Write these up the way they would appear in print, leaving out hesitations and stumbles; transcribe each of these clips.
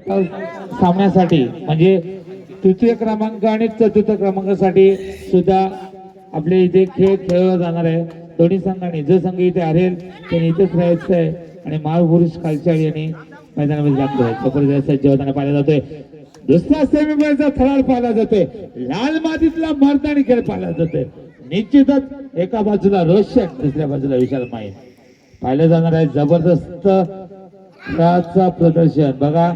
सामन्यासाठी म्हणजे तृतीय क्रमांक आणि चतुर्थ क्रमांकासाठी सुद्धा आपले इथे खेळ खेळला जाणार आहे। दोन्ही संघांनी जो संघ इथे हरेल त्याने इथेच राहायचं आहे आणि महापुरुष खालचाळी यांनी मैदानामध्ये लागतोय। जबरदस्त जेवताना पाहिला जातोय। दुसरा सेमीफायनलचा थरार पाहिला जातोय। लाल मातीतला मर्दानी खेळ पाहिला जातोय। निश्चितच एका बाजूला रोशन दुसऱ्या बाजूला विशाल माई पाहिलं जाणार आहे। जबरदस्त खेळाचं प्रदर्शन बघा।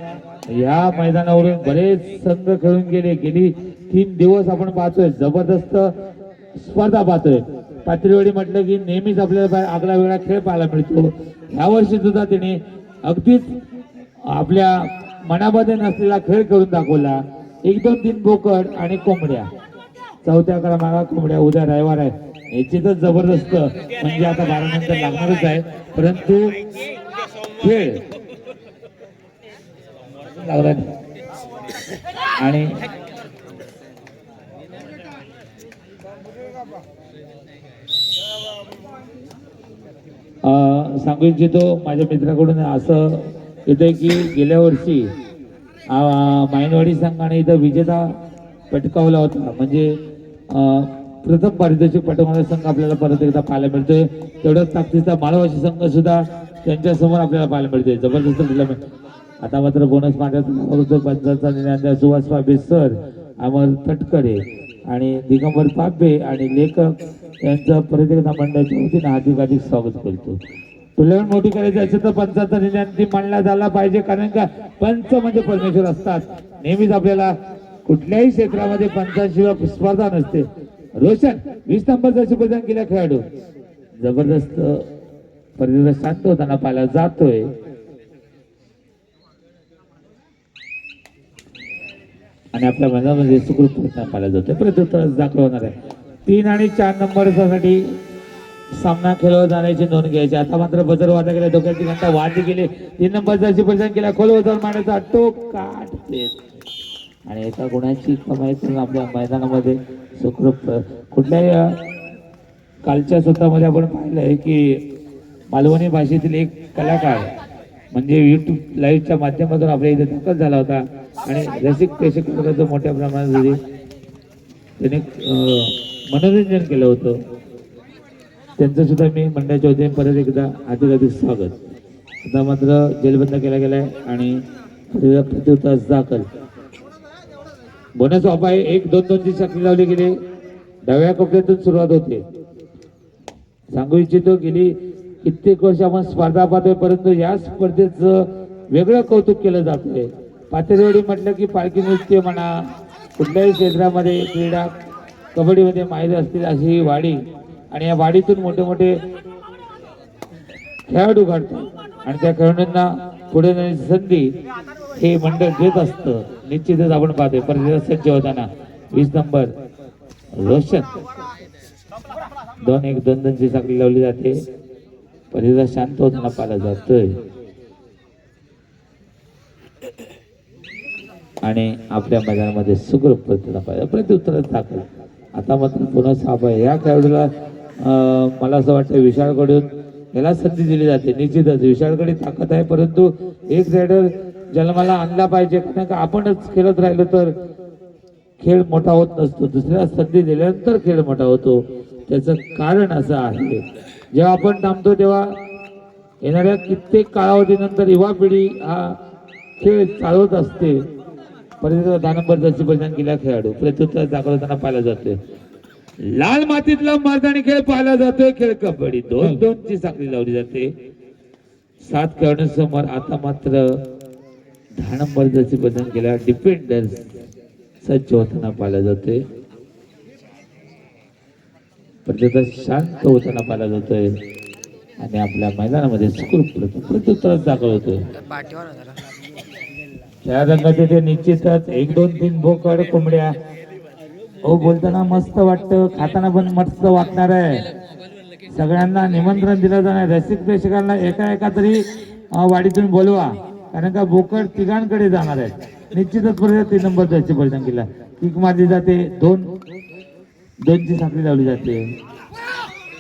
या मैदानावरून बरेच संघ खेळून गेली 3 दिवस आपण पाहतोय। जबरदस्त स्पर्धा पाहतोय। पातळीवाडी म्हटलं की नेहमीच आपल्याला आगळा वेगळा खेळ पाहायला मिळतो। या वर्षी सुद्धा त्याने अगदीच आपल्या मनामध्ये नसलेला खेळ करून दाखवला। 1 2 3 बोकड आणि कोंबड्या, चौथ्या क्रमांकाला कोंबड्या। उद्या रविवार आहे, निश्चितच जबरदस्त म्हणजे आता 12 नंतर लागणारच आहे, परंतु खेळ लागला आणि सांगू इच्छितो माझ्या मित्राकडून असं येतंय की गेल्या वर्षी मायनवाडी संघाने इथं विजेता पटकावला होता। म्हणजे प्रथम पारितोषिक पटकावणारा संघ आपल्याला परत एकदा पाहायला मिळतोय। तेवढाच ताकदीचा मालवाशी संघ सुद्धा त्यांच्या समोर आपल्याला पाहायला मिळतोय। जबरदस्त टुर्नामेंट। आता मात्र बोनस मांडण्याचा पंचांचा निर्णय सुहास पाबे सर, अमर तटकरे आणि दिगंबर पाबे आणि लेखक यांचं परत एकदा मंडळाच्या वतीने हार्दिक स्वागत करतो। टुर्नामेंट मोठी करायची असेल तर पंचांचा निर्णय मांडला झाला पाहिजे, कारण का पंच म्हणजे परमेश्वर असतात। नेहमीच आपल्याला कुठल्याही क्षेत्रामध्ये पंचांशिवाय स्पर्धा नसते। रोशन 20 नंबरचा प्रदान केला खेळाडू जबरदस्त परिस्थितीत शांत होताना पाहिला जातोय। आणि आपल्या मैदानामध्ये सुखरूप प्रयत्न पाहिला जातोय। प्रत्युत्तर दाखल होणार आहे। 3 आणि 4 नंबरसाठी सामना खेळवला जाण्याची नोंद घ्यायची। आता मात्र बजर वादा गेला, डोक्याची घंटा वाजली गेली। 3 नंबरचा प्रदान केला खोलवर मारण्याचा टोक काट आणि एका गुणाची कमाई करून आपल्या मैदानामध्ये सुखरूप कुठल्याही कालच्या सत्रामध्ये आपण पाहिलंय की मालवणी भाषेतील एक कलाकार म्हणजे YouTube लाईव्हच्या माध्यमातून आपल्या इथे दाखल झाला होता आणि रसिक प्रेक्षकांचं मोठ्या प्रमाणात त्याने मनोरंजन केलं होतं। त्यांचं सुद्धा मी मंडळाच्या वतीने परत एकदा अधिक स्वागत। आता मात्र जेलबंद केला गेलाय आणि प्रत्युत्तर दाखल बोनस वापाय 1 2 2 ची साखळी लावली गेली। डाव्या कोपऱ्यातून सुरुवात होते। सांगू इच्छितो गेली कित्येक वर्ष आपण स्पर्धा पाहतोय, परंतु या स्पर्धेचं वेगळं कौतुक केलं जातंय। पातळीवाडी म्हटलं की पालखी नृत्य म्हणा, कुठल्याही क्षेत्रामध्ये क्रीडा कबड्डीमध्ये माहिती असतील अशी ही वाडी आणि या वाडीतून मोठे मोठे खेळाडू घडतात आणि त्या खेळाडूंना पुढे जाण्याची संधी हे मंडळ देत असतं। निश्चितच आपण पाहतोय परत सज्ज होताना 20 नंबर रोशन 2 1 2 2 ची साखळी लावली जाते। परिसर शांत होताना पाहिला जातोय आणि आपल्या मैदानामध्ये सुखरूप प्रत्युत्तर दाखल। आता मात्र पुन्हा साप आहे। या खेळाडूला मला असं वाटतं विशाळकडून याला संधी दिली जाते। निश्चितच विशाळकडे ताकद आहे, परंतु एक रायडर जन्माला आणला पाहिजे, कारण का आपणच खेळत राहिलो तर खेळ मोठा होत नसतो। दुसऱ्या संधी दिल्यानंतर खेळ मोठा होतो। त्याचं कारण असं आहे, जेव्हा आपण थांबतो तेव्हा येणाऱ्या कित्येक कालावधीनंतर युवा पिढी हा खेळ चालवत असते। परत 10 नंबरचा परिधान केला खेळाडू प्रत्युत्तर दाखल होताना पाहिला जातोय। लाल मातीतला मैदानी खेळ पाहिला जातोय। खेळ कबड्डी 2 2 ची साखळी लावली जाते 7 खेळाडूंसमोर। आता मात्र 10 नंबरचा परिधान केला डिफेंडर सज्ज होताना पाहिला जातोय। प्रत्युत्तर शांत होताना पाहिला जातोय आणि आपल्या मैदानामध्ये सुखरूप प्रत्युत्तर दाखल होतोय। त्या रंगाचे ते निश्चितच 1 2 3 बोकड कोंबड्या बोलताना मस्त वाटतं, खाताना पण मस्त वाटणार आहे। सगळ्यांना निमंत्रण दिलं जाणार। रसिक प्रेक्षकांना एका तरी वाडीतून बोलवा, कारण का बोकड तिघांकडे जाणार आहे। निश्चितच परत 3 नंबरचा परिधान केला किक मारली जाते। 2 2 ची साखळी लावली जाते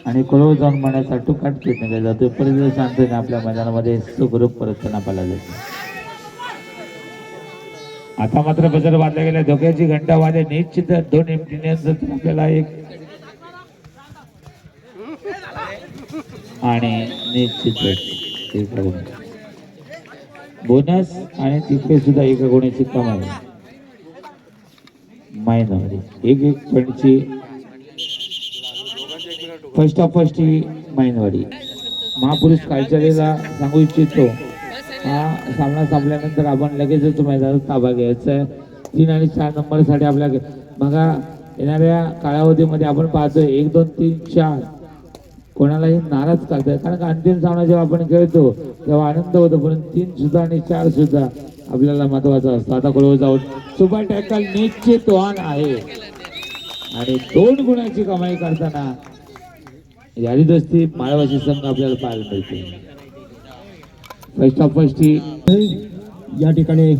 आणि कोळव जाऊन मारण्याचा टुकाट खेळण्यात जातो। परत शांततेने आपल्या मैदानामध्ये सुखरूप परत पाहिला जातो। आता मात्र बजर वाजला गेला, धोक्याची घंटा वाजली. निश्चित 2 एमटीनेस आपल्याला एक आणि निश्चितच एका गुण बोनस आणि तिथे सुद्धा एका गुणाची कमाई. मायनवाडी 1-1 पॉईंटची फर्स्ट ऑफ फर्स्ट ही मायनवाडी. महापुरुष कालचारीला सांगू इच्छितो, हा सामना संपल्यानंतर आपण लगेचच मैदानात ताबा घ्यायचा आहे. 3 आणि 4 नंबरसाठी आपल्या बघा येणाऱ्या कालावधीमध्ये आपण पाहतोय 1, 2, 3, 4 कोणालाही नाराज करतोय, कारण का अंतिम सामना जेव्हा आपण खेळतो तेव्हा आनंद होतो, पण 3 सुद्धा आणि 4 सुद्धा आपल्याला महत्वाचा असतो. आता क्लोज आउट, सुपर टॅकल निश्चित ऑन आहे आणि 2 गुणाची कमाई करताना यादी दोस्ती माळवाशी संघ आपल्याला पाहायला मिळते. फर्स्ट ऑफ फर्स्ट या ठिकाणी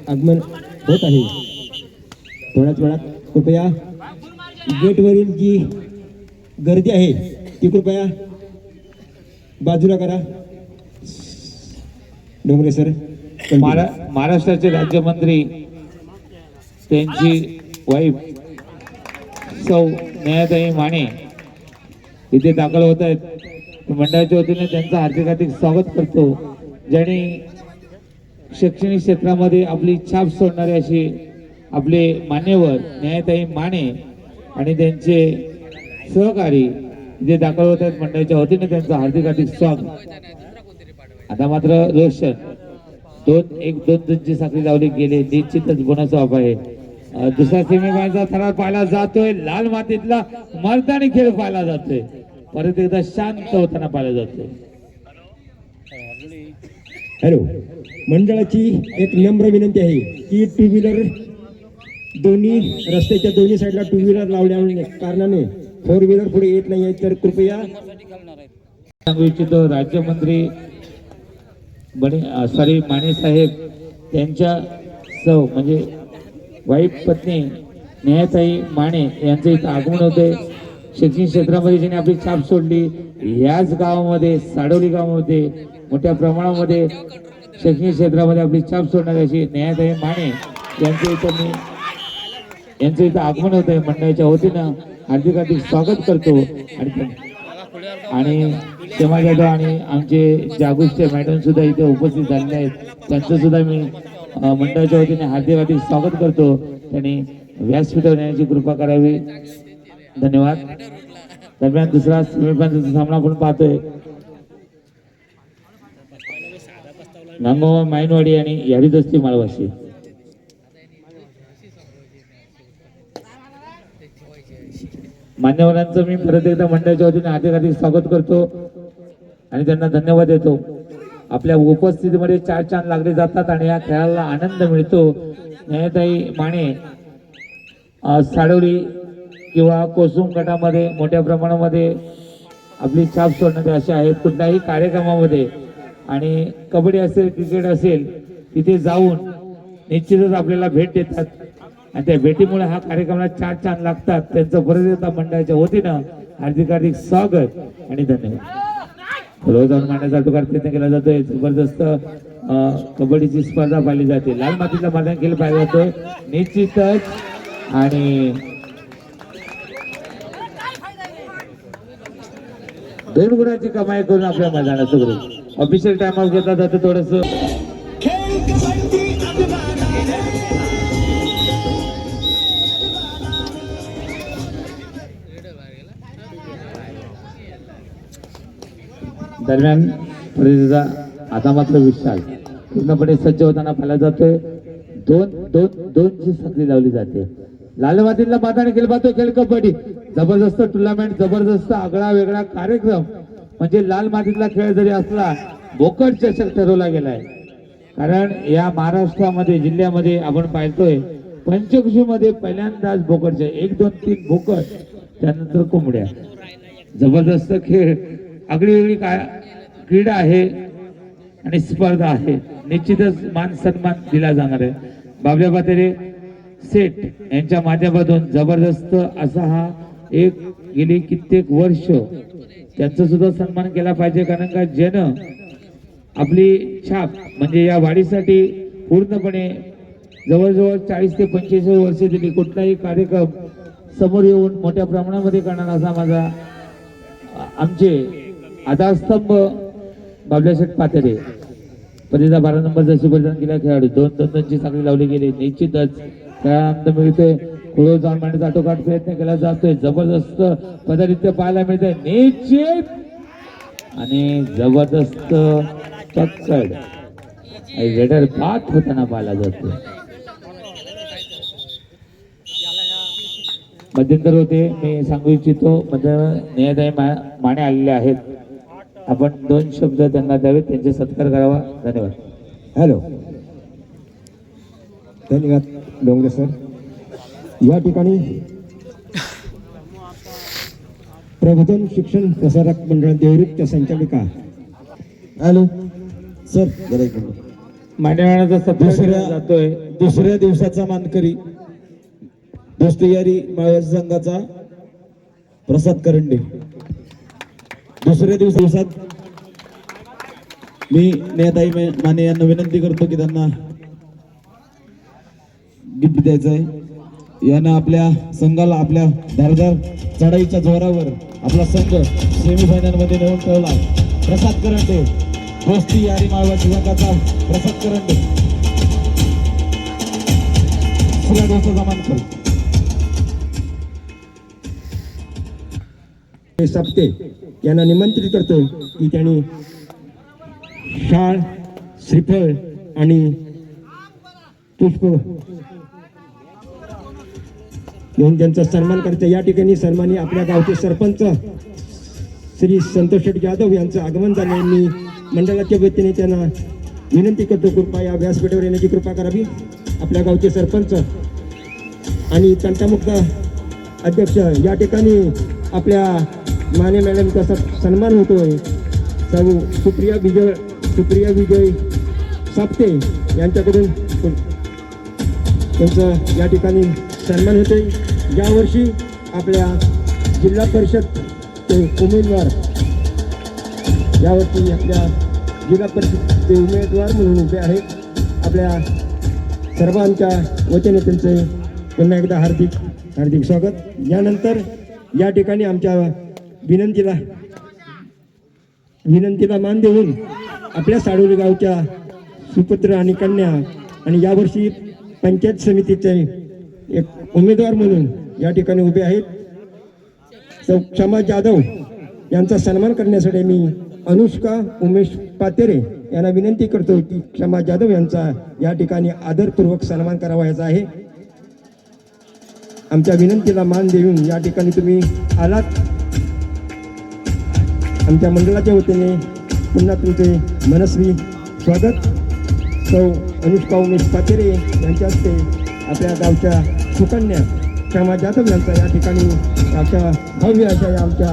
आगमन होत आहे. थोड्याच वेळात कृपया गेटवरील जी गर्दी आहे ती कृपया बाजूला करा. डोंगरे सर, महाराष्ट्राचे राज्यमंत्री त्यांची वाईफ सौ नेहाताई माने इथे दाखल होत आहेत. मंडळाच्या वतीने त्यांचं हार्दिक स्वागत करतो, ज्यांनी शैक्षणिक क्षेत्रामध्ये आपली छाप सोडणारे अशी आपले मान्यवर न्यायताई माने आणि त्यांचे सहकारी इथे दाखल होत आहेत. मंडळाच्या वतीने त्यांचं हार्दिक स्वागत. आता मात्र रोशन 2-1-2 साखळी लावली गेले, निश्चितच बोनस ऑफ आहे. दुसरा सेमीफायनलचा थरार पाहायला जातोय, लाल मातीतला मर्दानी खेळ पाहायला जातोय, परत एकदा शांत होताना पाहायला जातोय. हॅलो, मंडळाची एक नम्र विनंती आहे की 2 व्हीलर दोन्ही रस्त्याच्या दोन्ही साईडला 2 व्हीलर लावल्या कारणाने 4 व्हीलर पुढे येत नाही आहे, तर कृपया सांगू इच्छितो राज्यमंत्री माने साहेब त्यांच्या सौ म्हणजे वाईफ पत्नी नेहाताई माने यांचं इथं आगमन होते. शैक्षणिक क्षेत्रामध्ये ज्यांनी आपली छाप सोडली, याच गावामध्ये साडवली गावामध्ये मोठ्या प्रमाणामध्ये शैक्षणिक क्षेत्रामध्ये आपली छाप सोडणारी अशी नेहाताई माने यांचं इथं आगमन होत आहे. मंडळाच्या वतीनं हार्दिक स्वागत करतो. आणि क्षमा जाधव आणि आमचे जागृष्टे मॅडम सुद्धा इथे उपस्थित झालेले आहेत, त्यांचं सुद्धा मी मंडळाच्या वतीने हार्दिक स्वागत करतो. त्यांनी व्यासपीठावर येण्याची कृपा करावी. धन्यवाद. दरम्यान दुसरा सेमीफायनलचा सामना आपण पाहतोय, नांगोबा मायनवाडी आणि यारीदस्ती माळवाशी. मान्यवरांचं मी परत एकदा मंडळाच्या वतीने हार्दिक स्वागत करतो आणि त्यांना धन्यवाद देतो. आपल्या उपस्थितीमध्ये 4 चांद लागले जातात आणि या खेळाला आनंद मिळतो. नेहाताई माने साडवली किंवा कोसुम गटामध्ये मोठ्या प्रमाणामध्ये आपली छाप सोडणारे असे आहेत. कुठल्याही कार्यक्रमामध्ये आणि कबड्डी असेल क्रिकेट असेल तिथे जाऊन निश्चितच आपल्याला भेट देतात आणि त्या भेटीमुळे हा कार्यक्रमाला 4 चांद लागतात. त्यांचं परत एकदा मंडळाच्या वतीनं हार्दिक स्वागत आणि धन्यवाद. रोज जाऊन मांडण्याचा प्रयत्न केला जातोय. जबरदस्त कबड्डीची स्पर्धा पाहिली जाते. लाल मातीतला मैदान खेळ पाहिला जातोय निश्चितच आणि 2 गुणाची कमाई करून आपल्या मैदानात सुरू ऑफिशियल टाइम आउट घेतला जातो. थोडस दरम्यान आता मात्र विशाल पूर्णपणे सज्ज होताना पाहिला जातोय. 2-2-2 ची साखळी लावली जाते. लाल मातीतला मैदान खेळ पाहतो. खेळ कबड्डी जबरदस्त टुर्नामेंट, जबरदस्त आगळा वेगळा कार्यक्रम. म्हणजे लाल मातीतला खेळ जरी असला बोकड चषक ठरवला गेलाय, कारण या महाराष्ट्रामध्ये जिल्ह्यामध्ये आपण पाहतोय पंचकृषी मध्ये पहिल्यांदाच बोकडचे 1, 2, 3 बोकड, त्यानंतर कोंबड्या. जबरदस्त खेळ, आगळी वेगळी क्रीडा आहे आणि स्पर्धा आहे. निश्चितच मान सन्मान दिला जाणार आहे. बाबल्या पातेरे सेठ यांच्या माध्यमातून जबरदस्त असा हा एक गेली कित्येक वर्ष त्यांचा सुद्धा सन्मान केला पाहिजे, कारण का ज्यानं आपली छाप म्हणजे या वाढीसाठी पूर्णपणे जवळजवळ 40 ते 45 वर्षे दिली. कुठलाही कार्यक्रम समोर येऊन मोठ्या प्रमाणामध्ये करणार असा माझा आमचे आधारस्तंभ बाबल्याशेठ पातेरे. परीचा 12 नंबर जशी बलिदान केला खेळाडू 2-2ची साखळी लावली गेली. निश्चितच खेळानंद मिळतोय. पुढे जाऊन मांडण्याचा आटोकाट प्रयत्न केला जातोय. जबरदस्त पदरित्य पाहायला मिळतंय. निश्चित आणि जबरदस्त पकड रेडर बात होताना पाहायला जातोय. मध्यंतर होते मी सांगू इच्छितो मध्ये नेहदाई माने आलेले आहेत. आपण 2 शब्द त्यांना द्यावेत, त्यांचे सत्कार करावा. धन्यवाद. हॅलो, धन्यवाद डोंगरे सर. या ठिकाणी प्रबोधन शिक्षण प्रसारक मंडळ देवरूपच्या संचालिका हॅलो सर, मान्यवरांचा सत्कार केला जातोय. दुसऱ्या दिवसाचा मानकरी दोस्तीयारी माळवासी संघाचा प्रसाद करंडे. दुसऱ्या दिवसात मी नेताई माने यांना विनंती करतो की त्यांना गिफ्ट द्यायचं आहे. यानं आपल्या संघाला आपल्या धारदार चढाईच्या जोरावर आपला संघ सेमीफायनल मध्ये नेऊन ठेवला. प्रसाद करंडे, दोस्ती यारी माळवासी संघाचा प्रसाद करंडे दुसऱ्या दिवसाचा मानकरी. सप्ते यांना निमंत्रित करतो की त्यांनी शाळ, श्रीफळ आणि पुष्प घेऊन त्यांचा सन्मान करते. या ठिकाणी सन्मानी आपल्या गावचे सरपंच श्री संतोष शेठ जाधव यांचं आगमन झाले. मी मंडळाच्या वतीने त्यांना विनंती करतो कृपा या व्यासपीठावर येण्याची कृपा करावी. आपल्या गावचे सरपंच आणि तंटामुक्त अध्यक्ष या ठिकाणी आपल्या माने मॅडमचा सन्मान होतोय. सौ सुप्रिया विजय साप्ते यांच्याकडून त्यांचं या ठिकाणी सन्मान होतोय. यावर्षी आपल्या जिल्हा परिषद उमेदवार यावर्षी आपल्या जिल्हा परिषदचे उमेदवार म्हणून उभे आहेत. आपल्या सर्वांच्या वतीने त्यांचे पुन्हा एकदा हार्दिक स्वागत. यानंतर या ठिकाणी आमच्या विनंतीला मान देऊन आपल्या साडोली गावच्या सुपुत्र आणि कन्या आणि यावर्षी पंचायत समितीचे एक उमेदवार म्हणून या ठिकाणी उभे आहेत सौ क्षमा जाधव यांचा सन्मान करण्यासाठी मी अनुष्का उमेश पातेरे यांना विनंती करतो की क्षमा जाधव यांचा या ठिकाणी आदरपूर्वक सन्मान करावायचा आहे. आमच्या विनंतीला मान देऊन या ठिकाणी तुम्ही आलात. आमच्या मंडळाच्या वतीने पुन्हा तुमचे मनस्वी स्वागत. सौ अनुष्का उमेश पातेरे यांच्या हस्ते आपल्या गावच्या सुकन्या क्षमा जाधव यांचा या ठिकाणी आमच्या भव्य अशा या आमच्या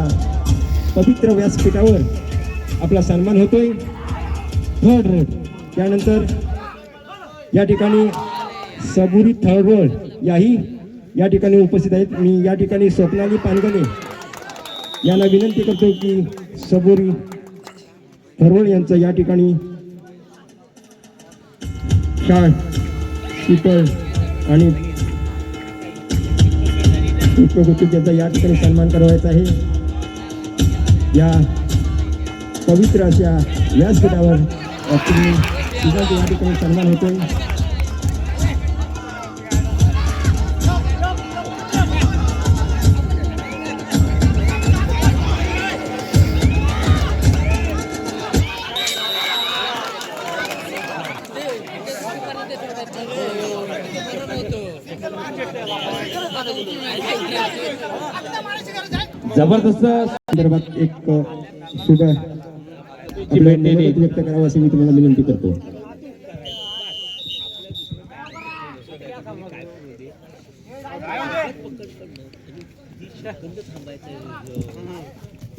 पवित्र व्यासपीठावर आपला सन्मान होतोय. थर्ड रोड त्यानंतर या ठिकाणी सबुरी थर्ड रोड याही या ठिकाणी उपस्थित आहेत. मी या ठिकाणी स्वप्नाली पानगणे यांना विनंती करतो की सबुरी थर्ड यांचं या ठिकाणी शाळ, शीतळ आणि पुष्पगुच्छ या ठिकाणी सन्मान करावायचा आहे. या पवित्र अशा व्यासपीठावर या ठिकाणी सन्मान होतोय. जबरदस्त संदर्भात एक शुभ मनोगत व्यक्त करावं अशी मी तुम्हाला विनंती करतो.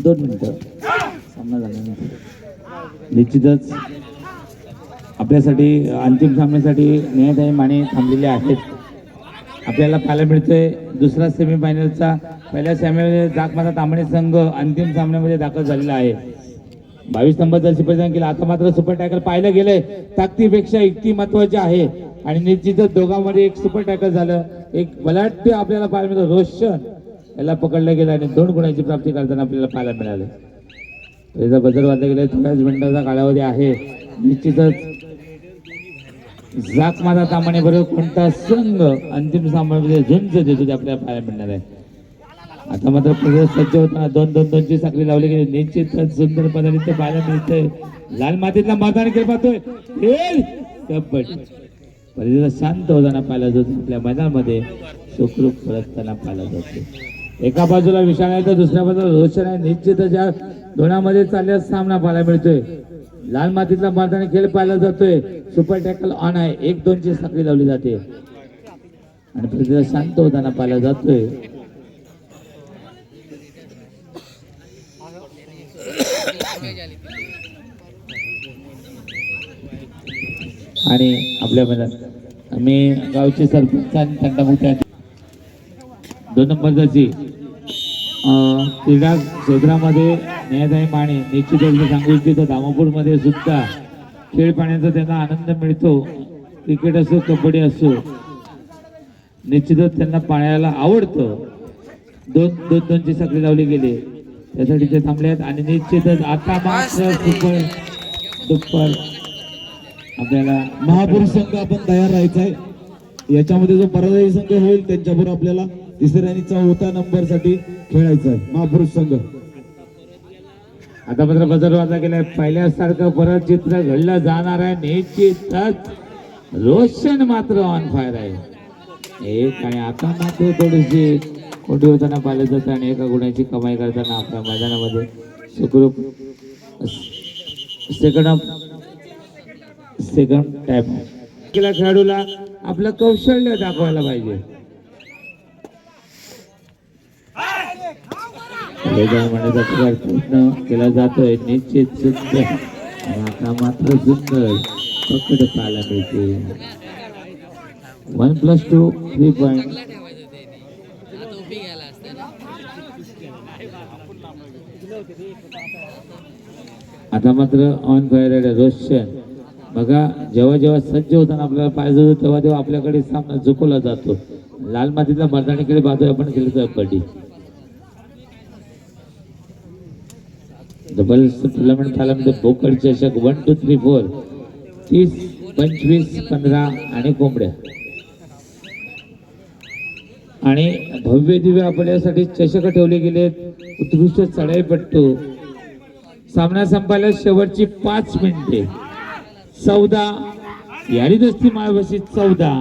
दोन मिनिटं सामना झाल्यानंतर निश्चितच आपल्यासाठी अंतिम सामन्यासाठी नेहदाई माने थांबलेले आहेत. आपल्याला पाहायला मिळतोय दुसरा सेमीफायनलचा पहिल्या सेमीमध्ये जागमाता तांबणे संघ अंतिम सामन्यामध्ये दाखल झालेला आहे. 22 नंबर जर्सी परिधान केला. आता मात्र सुपर टायगर पाहिलं गेलंय ताकदीपेक्षा युक्ती महत्वाची आहे. आणि निश्चितच दोघांमध्ये एक सुपर टॅकल झालं. एक बलाढ्य आपल्याला पाहायला मिळतं, रोशन याला पकडलं गेलं आणि 2 गुणांची प्राप्ती करताना आपल्याला पाहायला मिळालं. त्याचा बजर वाजला गेला, थोड्याच मिनिटाचा कालावधी आहे. निश्चितच जाक माझा तामाने बरोबर कोणता संघ अंतिम सामन्यामध्ये झुंज देतो ते आपल्याला पाहायला मिळणार आहे. आता मात्र प्रदेश सज्ज होताना 2-2-2 ची साखळी लावली गेली. निश्चितच सुंदर पद्धतीने ते पाहायला मिळतंय. लाल मातीतला मैदान खेळ पाहतोय, कबड्डी परिस्थिती शांत होताना पाहिला जातो. आपल्या मैदानामध्ये सुखरूप परतताना पाहिला जातो. एका बाजूला विशाल आहे तर दुसऱ्या बाजूला रोशन आहे. निश्चितच या दोनामध्ये चालल्यास सामना पाहायला मिळतोय. लाल मातीतला मैदानी खेळ पाहिला जातोय. सुपर टॅकल ऑन आहे. 1-2 ची साखळी लावली जाते आणि परिस्थिती शांत होताना पाहिला जातोय. आणि आपल्या मैदानात आम्ही गावचे सरपंच आणि तंटामुक्ती 2 नंबर जर्सी क्रीडा क्षेत्रामध्ये न्यायदायी माने निश्चितच सांगू इच्छितो. धामापूरमध्ये सुद्धा खेळ पाहण्याचा त्यांना आनंद मिळतो. क्रिकेट असो कबड्डी असो निश्चितच त्यांना पाहायला आवडतं. 2-2 ची साखळी लावली गेली त्यासाठी ते थांबले आहेत आणि निश्चितच आता मात्र सुपर दुप्पर आपल्याला महापुरुष संघ आपण तयार राहायचा आहे. याच्यामध्ये जो पराजयी संघ होईल त्यांच्याबरोबर आपल्याला 3ऱ्या आणि 4थ्या नंबर साठी खेळायचं आहे. महापुरुष संघ आता मात्र बजर वाजला गेलाय. पहिल्यासारखं परत चित्र घडलं जाणार आहे. निश्चितच रोशन मात्र ऑन फायर आहे एक आणि आता मात्र थोडीशी कोटी होताना पाहिलं जातं आणि एका गुणाची कमाई करताना आपल्या मैदानामध्ये सुखरूप सेकंड टॅप केला. खेळाडूला आपलं कौशल्य दाखवायला पाहिजे. म्हणण्याचा प्रकार पूर्ण केला जातोय. निश्चित सुंदर आता मात्र सुंदर पकड पाहायला मिळते. 1+2 3 पॉइंट. आता मात्र ऑन फायर आहे रोशन. बघा जेव्हा जेव्हा सज्ज होताना आपल्याला पाहिजे होतं तेव्हा तेव्हा आपल्याकडे सामना झुकवला जातो. लाल मातीतला मर्दानीकडे पाहतोय आपण खेळतोय कबड्डी. डबल टुर्नामेंट पाहायला म्हणजे बोकड चषक 1 2 3 4 30 25 15 आणि कोंबड्या आणि भव्य दिव्य आपल्यासाठी चषक ठेवले गेलेत. उत्कृष्ट चढाईपट्टू. सामना संपायला शेवटची 5 मिनिटे. 14 यारीदस्ती माळवशी 14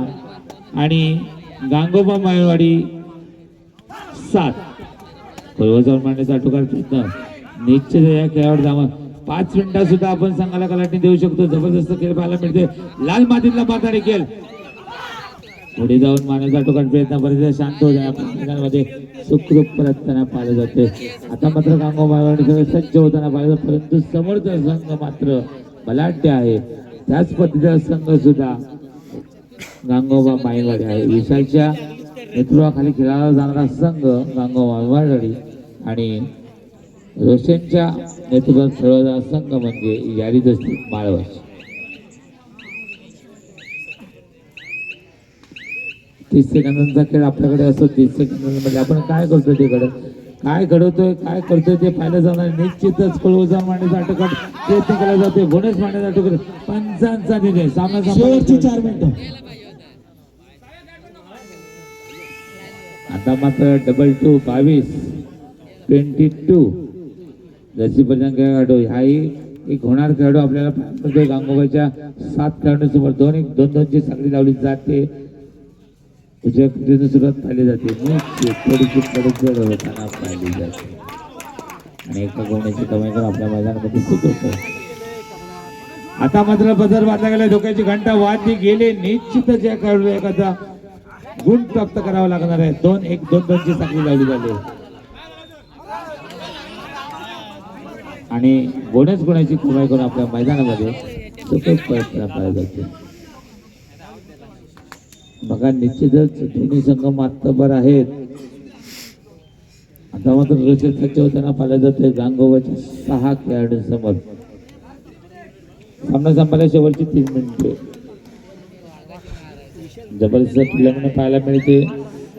आणि गांगोबा माळवाडी 7. पूर्वजावर मांडण्याचा अटोकार प्रयत्न. निश्चित या खेळावर जावं. 5 मिनिटात सुद्धा आपण संघाला कलाटणी देऊ शकतो. जबरदस्त खेळ पाहायला मिळते. लाल मातीतला माता देखील पुढे जाऊन मारण्याचा टोकाट प्रयत्न परिस्थिती शांत होत आहे. मैदानामध्ये सुखरूप परतताना पाहिलं जाते. आता मात्र गांगोबा सज्ज होताना पाहिलं परंतु समोरचा संघ मात्र बलाढ्य आहे. त्याच पद्धतीचा संघ सुद्धा गांगोबा माईवाडी आहे. विशालच्या नेतृत्वाखाली खेळायला जाणारा संघ गांगोबा माईवाडी आणि रोशनच्या नेतृत्वात खेळणारा संघ म्हणजे यारीदस्ती माळवश. 30 सेकंदांचा खेळ आपल्याकडे असतो. 30 सेकंदांमध्ये आपण काय करतोय तिकडे काय घडवतोय काय करतोय ते पाहिलं जाणार. निश्चितच क्लोजर मांडण्याचा अटकट प्रयत्न केला जातोय. बोनस मांडण्याचा अटकट 5 दिले. सामना शेवटची 4 मिनिटं. आता मात्र 2-2 22 22 जशी पर्यंत खेळाडू हाही एक होणार खेळाडू आपल्याला पाहतोय. गांगोबाच्या 7 खेळाडूंसमोर 2-2 ची साखळी लावली जाते. तुझ्या कृतीने सुरुवात पाहिली जाते. थोडीशी कडकड होताना पाहिली जाते आणि एका गोण्याची कमाई करून आपल्या मैदानामध्ये सुचवतो. आता मात्र बजर वाजला गेला. डोक्याची घंटा वाजली गेली. निश्चितच या खेळाडू एखादा गुण प्राप्त करावा लागणार आहे. 2-1 ची साखळी लावली झाली आणि बोनस गुणाची कमाई करून आपल्या मैदानामध्ये सुखरूप प्रयत्न पाहिला जाते. बघा निश्चितच दोन्ही संघ मातबर आहेत. आता मात्र रोशन सज्ज होताना पाहिलं जाते. गांगोबाच्या 6 खेळाडूंसमोर सामना संपायला शेवटची 3 मिनिटे. जबरदस्त फिल्म पाहायला मिळते.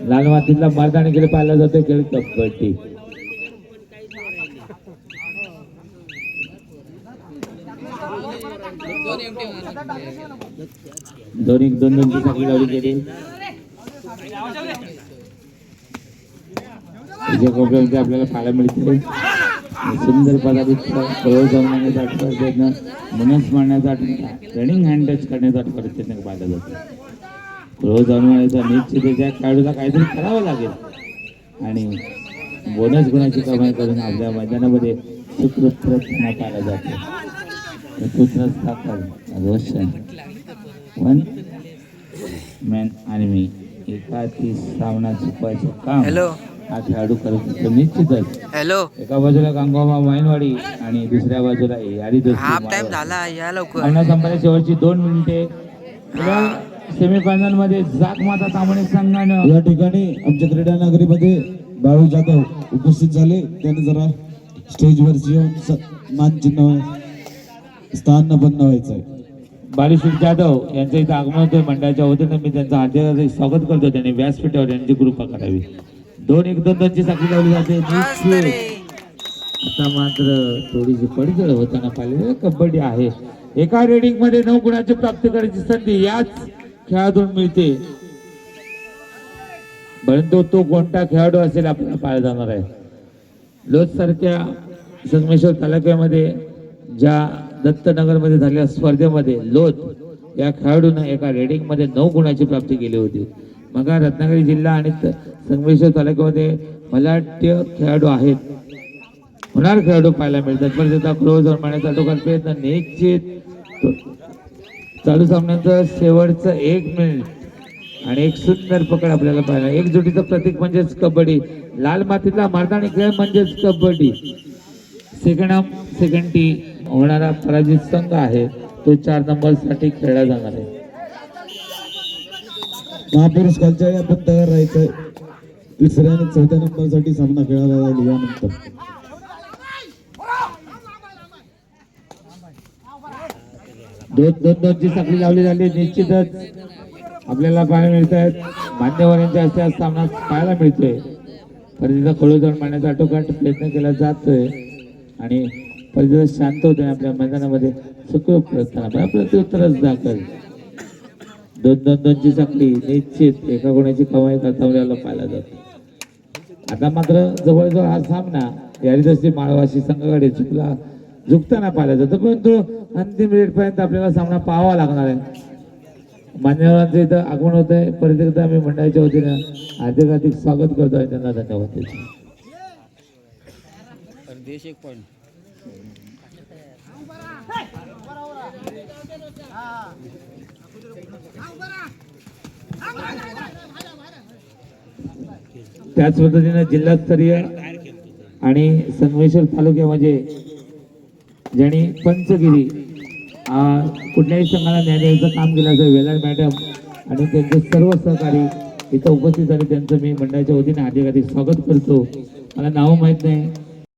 लाल मातीतला मर्दानी खेळ पाहायला जातो, खेळ कबड्डी. दोन दोनची साखळी लावली गेली. कोपऱ्यामध्ये आपल्याला पाहायला मिळते सुंदर पदार्थ प्रयत्न, मनस मारण्याचा रनिंग हँड टच करण्याचा प्रयत्न पाहिला जातो. रोज अनुमानाचा निश्चित त्या खेळाडूला काहीतरी करावं लागेल आणि बोनस गुणाची कमाई करून आपल्या मैदानामध्ये सुखरूपपणे पाहिला जातो. रोशन वन मॅन आणि मी एकाची सामना चुकवायचं काम हा खेळाडू करत असतो निश्चितच. एका बाजूला गंगाबा मायनवाडी आणि दुसऱ्या बाजूला यारी सामना संपायला शेवटची 2 मिनिटे. सेमीफायनल मध्ये जाकमाता तांबणे संघानं या ठिकाणी आमच्या क्रीडा नगरीमध्ये बाळू जाधव उपस्थित झाले. त्यांनी जरा स्टेजवर येऊन मानचिन्ह स्थान बंद व्हायचं आहे. बालीश्वर जाधव यांचं इथं आगमन होतं मंडळाच्या वतीने मी त्यांचं हार्दिक स्वागत करतो. त्यांनी व्यासपीठावर यांची कृपा करावी. 2-1-2-2ची साखळी लावली जाते. आता मात्र थोडीशी पडझड होताना पाहिलेली कबड्डी आहे. एका रेडिंग मध्ये 9 गुणाची प्राप्ती करायची संधी याच खेळाडून मिळते, परंतु तो कोणता खेळाडू असेल आपल्याला पाहायला जाणार आहे. लोध सारख्या संगमेश्वर तालुक्यामध्ये ज्या दत्तनगरमध्ये झालेल्या स्पर्धेमध्ये लोध या खेळाडूने एका रेडिंग मध्ये 9 गुणाची प्राप्ती केली होती. मग रत्नागिरी जिल्हा आणि संगमेश्वर तालुक्यामध्ये मलाट्य खेळाडू आहेत, होणार खेळाडू पाहायला मिळतात. पण त्याचा क्लोज मारण्याचा टोकाचा प्रयत्न निश्चित. चालू सामन्याचं शेवटचं 1 मिनिट आणि एक सुंदर पकड आपल्याला पाहायला. एकजुटीचं प्रतीक म्हणजेच कबड्डी. लाल मातीतला मर्दानी खेळ म्हणजेच कबड्डी. सेकंड टी होणारा पराजित संघ आहे तो 4 नंबर साठी खेळला जाणार आहे. महापुरुष खालच्या आपण तयार राहायचंय. 3ऱ्या आणि 4थ्या नंबर साठी सामना खेळायला जाईल. यानंतर 2-2-2ची साखळी लावली झाली. निश्चितच आपल्याला पाहायला मिळत आहेत मान्यवरांच्या हस्ते आज सामना पाहायला मिळतोय. परिस्थितीचा खळूजवळ मारण्याचा आटोकाट प्रयत्न केला जातोय आणि परिस्थिती शांत होते. आपल्या मैदानामध्ये सुखरूप प्रयत्न प्रत्युत्तरच दाखल. 2-2-2ची साखळी निश्चित एका गुणाची कमाई करता पाहायला जातो. आता मात्र जवळजवळ हा सामना यारीदस्ती माळवाशी संघाकडे झुकताना पाहिला जातो, परंतु अंतिम मिनिट पर्यंत आपल्याला सामना पाहावा लागणार आहे. मान्यवरांचं इथं आगमन होत आहे. परत एकदा आम्ही मंडळाच्या वतीनं हार्दिक स्वागत करतो आहे. त्यांना धन्यवाद देतो. त्याच पद्धतीने जिल्हास्तरीय आणि संगमेश्वर तालुक्यामध्ये ज्यांनी पंचगिरी कुठल्याही संघाला न्याय द्यायचं काम केलं असेल वेलार मॅडम आणि त्यांचे सर्व सहकारी इथं उपस्थित झाले. त्यांचं मी मंडळाच्या वतीने हार्दिक स्वागत करतो. मला नाव माहीत नाही